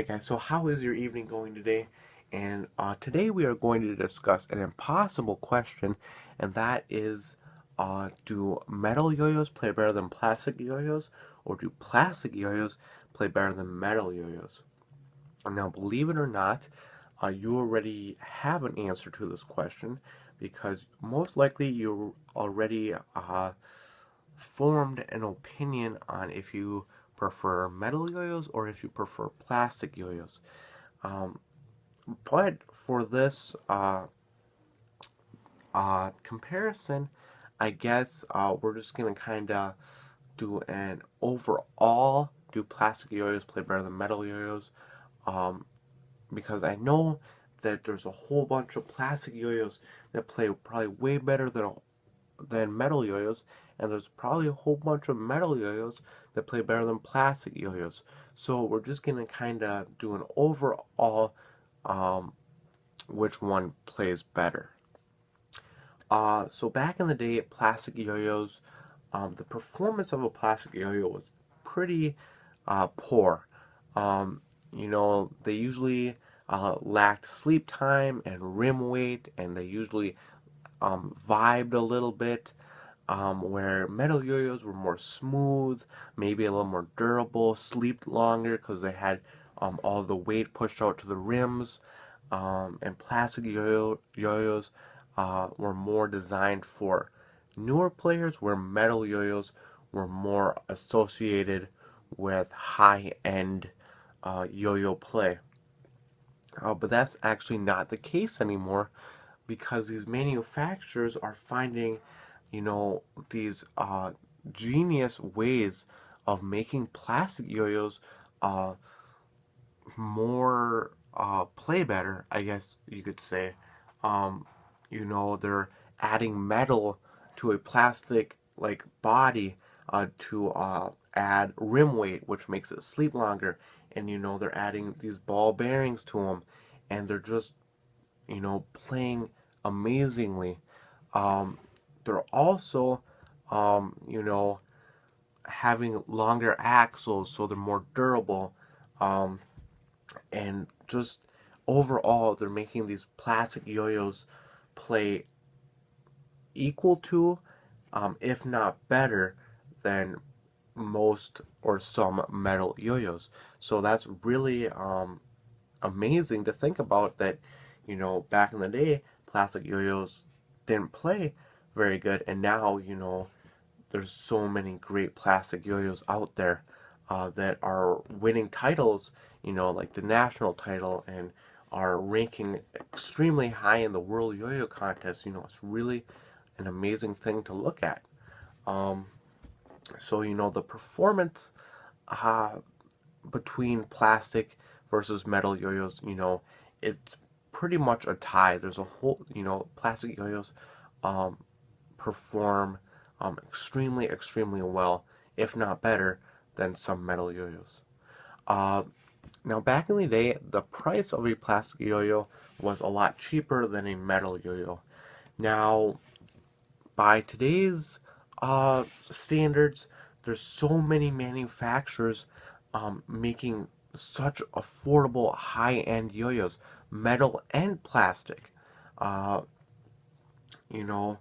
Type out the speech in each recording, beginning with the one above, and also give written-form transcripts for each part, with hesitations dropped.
Hey guys, so how is your evening going today? And today we are going to discuss an impossible question, and that is, do metal yo-yos play better than plastic yo-yos, or do plastic yo-yos play better than metal yo-yos? Now, believe it or not, you already have an answer to this question because most likely you already formed an opinion on if you prefer metal yo-yos or if you prefer plastic yo-yos. Um, but for this comparison, I guess we're just gonna kind of do an overall. Do plastic yo-yos play better than metal yo-yos? Um, because I know that there's a whole bunch of plastic yo-yos that play probably way better than metal yo-yos, and there's probably a whole bunch of metal yo-yos that play better than plastic yo-yos. So we're just gonna kind of do an overall um, which one plays better. So back in the day, plastic yo-yos, the performance of a plastic yo-yo was pretty poor. Um, they usually lacked sleep time and rim weight, and they usually vibed a little bit. Where metal yo-yos were more smooth, maybe a little more durable, slept longer because they had all the weight pushed out to the rims. And plastic yo-yos were more designed for newer players, where metal yo-yos were more associated with high-end yo-yo play. But that's actually not the case anymore because these manufacturers are finding, these genius ways of making plastic yo-yos uh, more play better, I guess you could say. They're adding metal to a plastic like body to add rim weight, which makes it sleep longer. And they're adding these ball bearings to them, and they're just playing amazingly. They're also, having longer axles, so they're more durable. Um, and just overall, they're making these plastic yo-yos play equal to, if not better, than most or some metal yo-yos. So that's really amazing to think about that, back in the day, plastic yo-yos didn't play very good, and now, there's so many great plastic yo-yos out there that are winning titles, like the national title, and are ranking extremely high in the World Yo-Yo Contest. It's really an amazing thing to look at. Um, so, the performance uh, between plastic versus metal yo-yos, it's pretty much a tie. There's a whole, plastic yo-yos um, perform extremely, extremely well, if not better, than some metal yo-yos. Uh, Now, back in the day, the price of a plastic yo-yo was a lot cheaper than a metal yo-yo. Now, by today's standards, there's so many manufacturers making such affordable high-end yo-yos, metal and plastic. Uh, you know,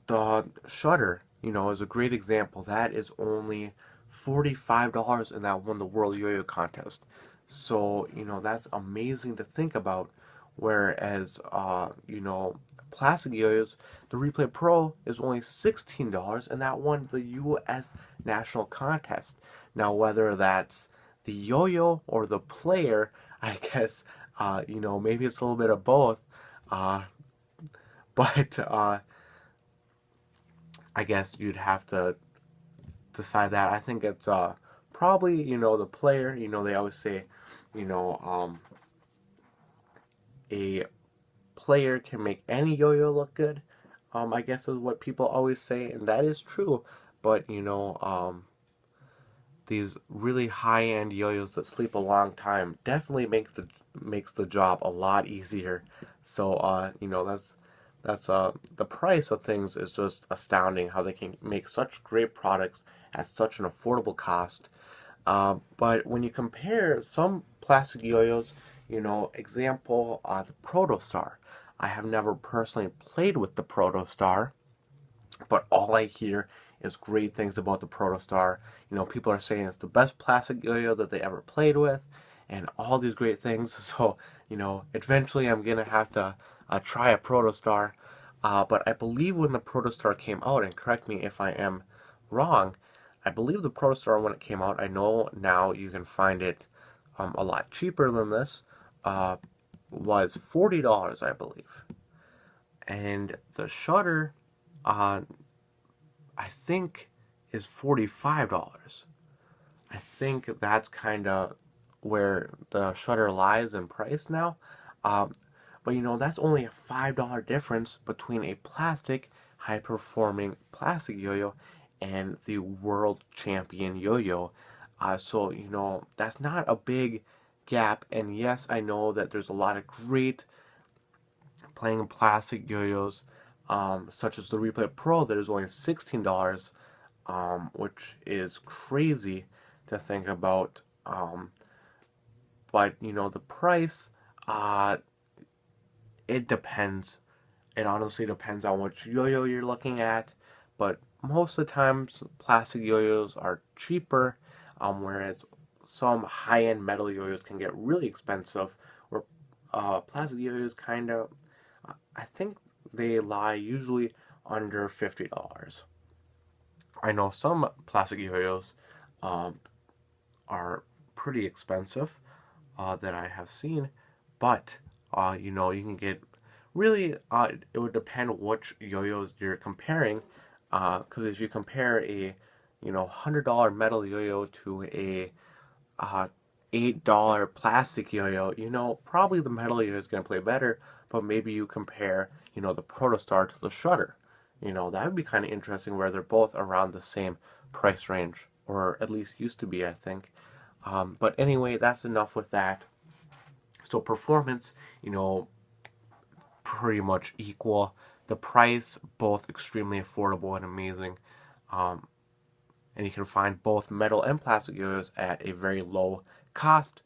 the shutter, is a great example. That is only $45, and that won the World Yo-Yo Contest. So, that's amazing to think about. Whereas, plastic yo-yos, the Replay Pro is only $16, and that won the U.S. National Contest. Now, whether that's the yo-yo or the player, I guess, maybe it's a little bit of both. Uh, but I guess you'd have to decide that. I think it's probably the player. They always say, you know um, a player can make any yo-yo look good. I guess is what people always say, and that is true. But these really high-end yo-yos that sleep a long time definitely makes the job a lot easier. So that's the price of things is just astounding how they can make such great products at such an affordable cost. But when you compare some plastic yo-yos, example, the Protostar. I have never personally played with the Protostar, but all I hear is great things about the Protostar. People are saying it's the best plastic yo-yo that they ever played with, and all these great things. So, eventually I'm gonna have to try a Protostar. But I believe when the Protostar came out, and correct me if I am wrong, I believe the Protostar when it came out, I know now you can find it a lot cheaper than this, was $40, I believe. And the Shutter, uh, I think, is $45. I think that's kind of where the Shutter lies in price now. Um, but that's only a $5 difference between a plastic, high performing plastic yo yo and the world champion yo yo. So, that's not a big gap. And yes, I know that there's a lot of great playing plastic yo-yos, such as the Replay Pro, that is only $16, which is crazy to think about. But the price, uh, it depends. It honestly depends on which yo-yo you're looking at. But most of the times, plastic yo-yos are cheaper, whereas some high-end metal yo-yos can get really expensive. Where plastic yo-yos kind of, I think they lie usually under $50. I know some plastic yo-yos um, are pretty expensive that I have seen, but you can get really. It would depend which yo-yos you're comparing, because if you compare a $100 metal yo-yo to a uh, $8 plastic yo-yo, probably the metal yo-yo is going to play better, but maybe you compare, the Protostar to the Shutter. That would be kind of interesting where they're both around the same price range, or at least used to be, I think. But anyway, that's enough with that. So performance, pretty much equal. The price, both extremely affordable and amazing. Um, and you can find both metal and plastic yo-yos at a very low cost.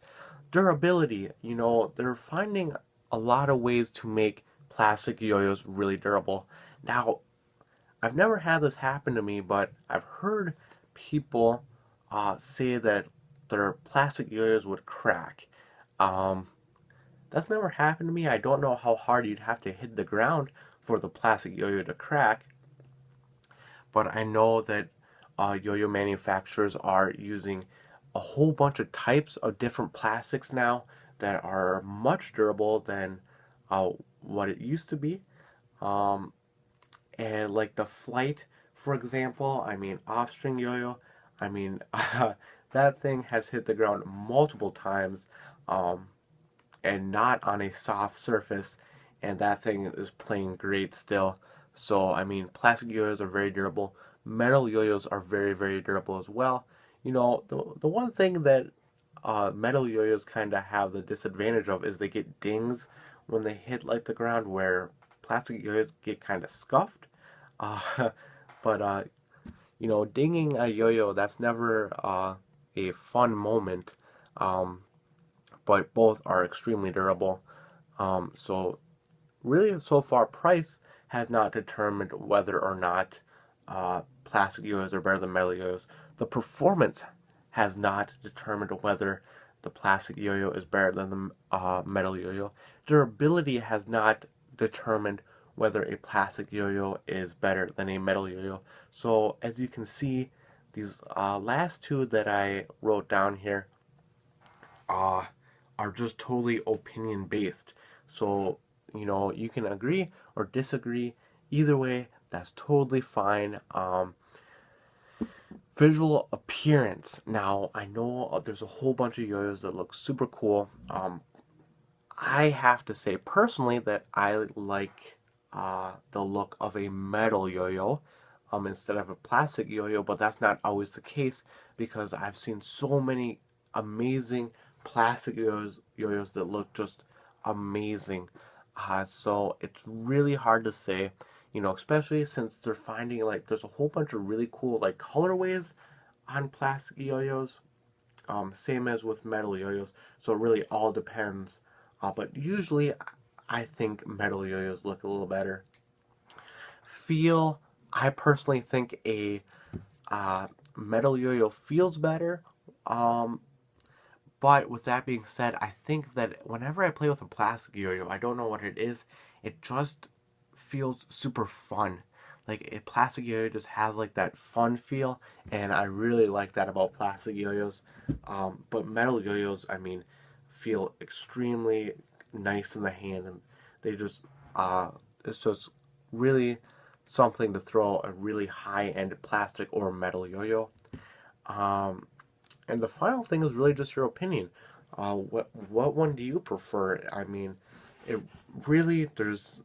Durability, they're finding a lot of ways to make plastic yo-yos really durable. Now, I've never had this happen to me, but I've heard people say that their plastic yo-yos would crack. Um, that's never happened to me. I don't know how hard you'd have to hit the ground for the plastic yo-yo to crack, but I know that yo-yo manufacturers are using a whole bunch of types of different plastics now that are much durable than what it used to be. Um, and like the Flight, for example, I mean, off-string yo-yo, I mean, that thing has hit the ground multiple times, um, and not on a soft surface, and that thing is playing great still. So, I mean, plastic yo-yos are very durable. Metal yo-yos are very, very durable as well. The one thing that metal yo-yos kind of have the disadvantage of is they get dings when they hit like the ground, where plastic yo-yos get kind of scuffed. Uh, but dinging a yo-yo, that's never a fun moment. Um, but both are extremely durable. So really, so far, price has not determined whether or not plastic yo-yos are better than metal yo-yos. The performance has not determined whether the plastic yo-yo is better than the metal yo-yo. Durability has not determined whether a plastic yo-yo is better than a metal yo-yo. So as you can see, these last two that I wrote down here uh, are just totally opinion based. So, you can agree or disagree. Either way, that's totally fine. Visual appearance. Now, I know there's a whole bunch of yo-yos that look super cool. I have to say personally that I like the look of a metal yo-yo instead of a plastic yo-yo, but that's not always the case because I've seen so many amazing plastic yo-yos that look just amazing. So it's really hard to say, especially since they're finding like there's a whole bunch of really cool like colorways on plastic yo-yos. Same as with metal yo-yos. So it really all depends. But usually, I think metal yo-yos look a little better. Feel, I personally think a uh, metal yo-yo feels better. Um, but with that being said, I think that whenever I play with a plastic yo-yo, I don't know what it is. It just feels super fun. Like a plastic yo-yo just has like that fun feel, and I really like that about plastic yo-yos. But metal yo-yos, I mean, feel extremely nice in the hand, and they just it's just really something to throw a really high-end plastic or metal yo-yo. Um, and the final thing is really just your opinion. What one do you prefer? I mean, it really there's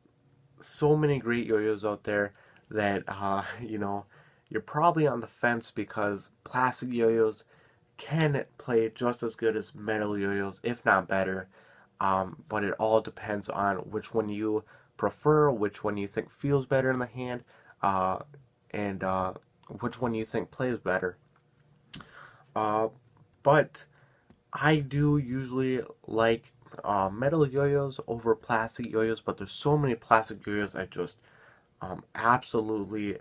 so many great yo-yos out there that you're probably on the fence because plastic yo-yos can play just as good as metal yo-yos, if not better. But it all depends on which one you prefer, which one you think feels better in the hand, uh, and which one you think plays better. Uh, but I do usually like metal yo-yos over plastic yo-yos, but there's so many plastic yo-yos I just absolutely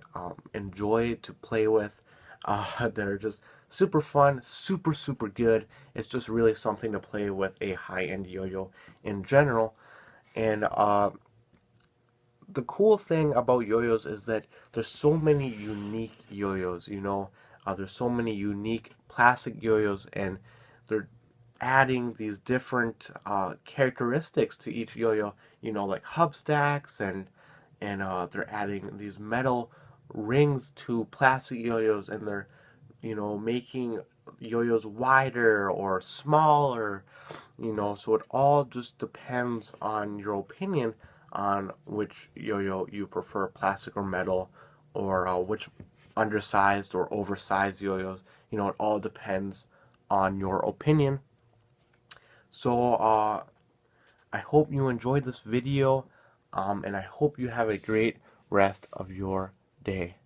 enjoy to play with. That are just super fun, super good. It's just really something to play with a high-end yo-yo in general. And the cool thing about yo-yos is that there's so many unique yo-yos, there's so many unique plastic yo-yos, and they're adding these different characteristics to each yo-yo, like hub stacks, and they're adding these metal rings to plastic yo-yos, and they're making yo-yos wider or smaller, so it all just depends on your opinion on which yo-yo you prefer, plastic or metal, or which undersized or oversized yo-yos. It all depends on your opinion. So I hope you enjoyed this video, and I hope you have a great rest of your day.